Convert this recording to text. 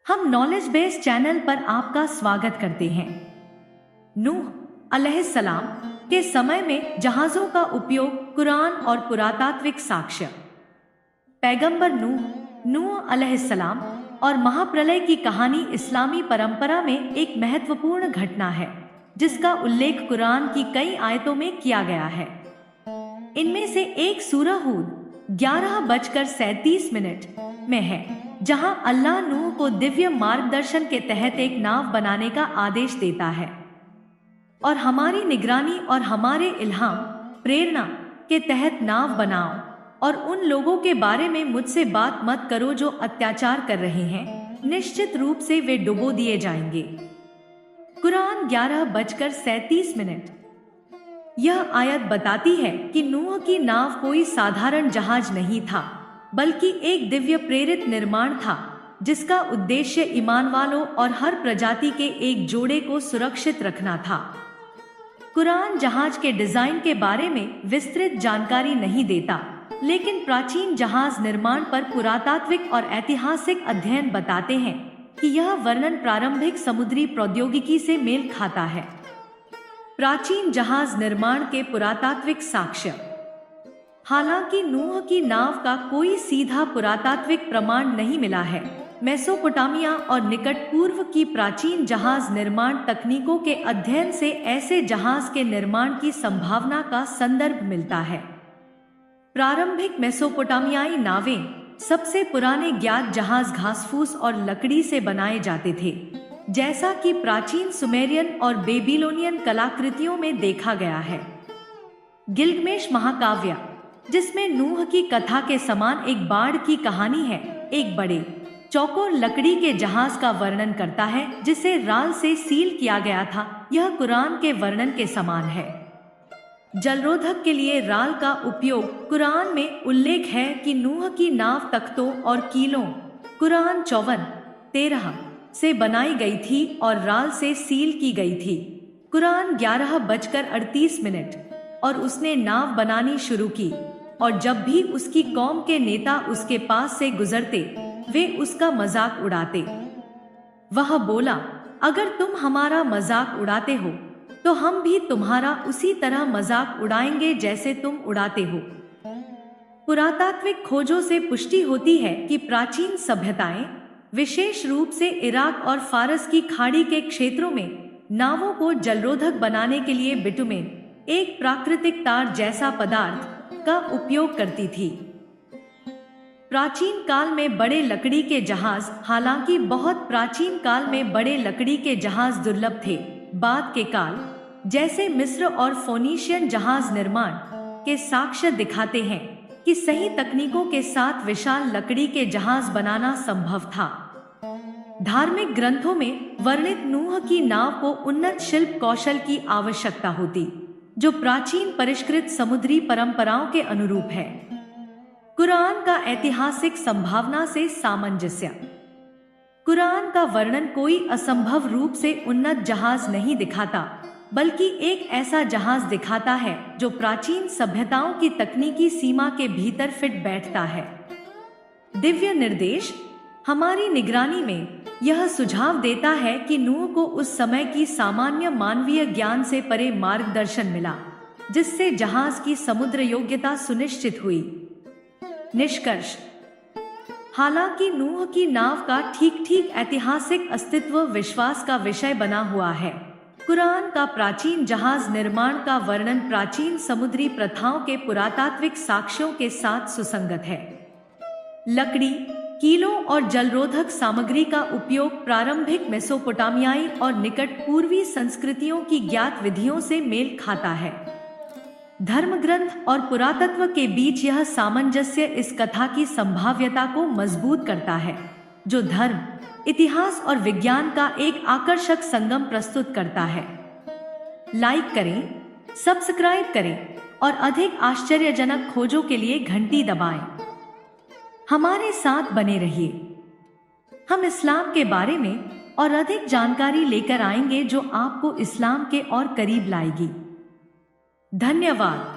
हम knowledge base channel पर आपका स्वागत करते हैं। नूह अलैहिस्सलाम के समय में जहाजों का उपयोग, कुरान और पुरातात्विक साक्ष्य। पैगंबर नूह अलैहिस्सलाम और महाप्रलय की कहानी इस्लामी परंपरा में एक महत्वपूर्ण घटना है, जिसका उल्लेख कुरान की कई आयतों में किया गया है। इनमें से एक सूरह हूद 11:37 में है, जहां अल्लाह नूह को दिव्य मार्गदर्शन के तहत एक नाव बनाने का आदेश देता है और हमारी निगरानी और हमारे इल्हाम प्रेरणा के तहत नाव बनाओ और उन लोगों के बारे में मुझसे बात मत करो जो अत्याचार कर रहे हैं, निश्चित रूप से वे डुबो दिए जाएंगे। कुरान 11:37। यह आयत बताती है कि नूह की नाव कोई साधारण जहाज नहीं था, बल्कि एक दिव्य प्रेरित निर्माण था, जिसका उद्देश्य ईमान वालों और हर प्रजाति के एक जोड़े को सुरक्षित रखना था। कुरान जहाज के डिजाइन के बारे में विस्तृत जानकारी नहीं देता, लेकिन प्राचीन जहाज निर्माण पर पुरातात्विक और ऐतिहासिक अध्ययन बताते हैं कि यह वर्णन प्रारंभिक समुद्री प्रौद्योगिकी से मेल खाता है। प्राचीन जहाज निर्माण के पुरातात्विक साक्ष्य। हालांकि नूह की नाव का कोई सीधा पुरातात्विक प्रमाण नहीं मिला है, मेसोपोटामिया और निकट पूर्व की प्राचीन जहाज निर्माण तकनीकों के अध्ययन से ऐसे जहाज के निर्माण की संभावना का संदर्भ मिलता है। प्रारंभिक मेसोपोटामियाई नावें, सबसे पुराने ज्ञात जहाज घासफूस और लकड़ी से बनाए जाते थे, जैसा कि प्राचीन सुमेरियन और बेबीलोनियन कलाकृतियों में देखा गया है। गिल्गमेश महाकाव्य, जिसमें नूह की कथा के समान एक बाढ़ की कहानी है, एक बड़े चौकोर लकड़ी के जहाज का वर्णन करता है जिसे राल से सील किया गया था। यह कुरान के वर्णन के समान है। जलरोधक के लिए राल का उपयोग। कुरान में उल्लेख है कि नूह की नाव तख्तों और कीलों, कुरान 54:13 से बनाई गई थी और राल से सील की गई थी। कुरान 11:38 और उसने नाव बनानी शुरू की, और जब भी उसकी कौम के नेता उसके पास से गुजरते, वे उसका मजाक उड़ाते। वह बोला, अगर तुम हमारा मजाक उड़ाते हो तो हम भी तुम्हारा उसी तरह मजाक उड़ाएंगे जैसे तुम उड़ाते हो। पुरातात्विक खोजों से पुष्टि होती है कि प्राचीन सभ्यताएं, विशेष रूप से इराक और फारस की खाड़ी के क्षेत्रों में, नावों को जलरोधक बनाने के लिए बिटुमेन, एक प्राकृतिक तार जैसा पदार्थ, का उपयोग करती थी। प्राचीन काल में बड़े लकड़ी के जहाज। हालांकि बहुत प्राचीन काल में बड़े लकड़ी के जहाज दुर्लभ थे, बाद के काल, जैसे मिस्र और फोनीशियन जहाज निर्माण के साक्ष्य दिखाते हैं कि सही तकनीकों के साथ विशाल लकड़ी के जहाज बनाना संभव था। धार्मिक ग्रंथों में वर्णित नूह की नाव को उन्नत शिल्प कौशल की आवश्यकता होती, जो प्राचीन परिष्कृत समुद्री परंपराओं के अनुरूप है। कुरान का ऐतिहासिक संभावना से सामंजस्य। कुरान का वर्णन कोई असंभव रूप से उन्नत जहाज नहीं दिखाता, बल्कि एक ऐसा जहाज दिखाता है जो प्राचीन सभ्यताओं की तकनीकी सीमा के भीतर फिट बैठता है। दिव्य निर्देश। हमारी निगरानी में यह सुझाव देता है कि नूह को उस समय की सामान्य मानवीय ज्ञान से परे मार्गदर्शन मिला, जिससे जहाज की समुद्र योग्यता सुनिश्चित हुई। निष्कर्ष। हालांकि नूह की नाव का ठीक ऐतिहासिक अस्तित्व विश्वास का विषय बना हुआ है, कुरान का प्राचीन जहाज निर्माण का वर्णन प्राचीन समुद्री प्रथाओं के पुरातात्विक साक्ष्यों के साथ सुसंगत है। लकड़ी, कीलों और जलरोधक सामग्री का उपयोग प्रारंभिक मेसोपोटामियाई और निकट पूर्वी संस्कृतियों की ज्ञात विधियों से मेल खाता है। धर्मग्रंथ और पुरातत्व के बीच यह सामंजस्य इस कथा की संभाव्यता को मजबूत करता है, जो धर्म, इतिहास और विज्ञान का एक आकर्षक संगम प्रस्तुत करता है। लाइक करें, सब्सक्राइब करें और अधिक आश्चर्यजनक खोजों के लिए घंटी दबाएं। हमारे साथ बने रहिए। हम इस्लाम के बारे में और अधिक जानकारी लेकर आएंगे जो आपको इस्लाम के और करीब लाएगी। धन्यवाद।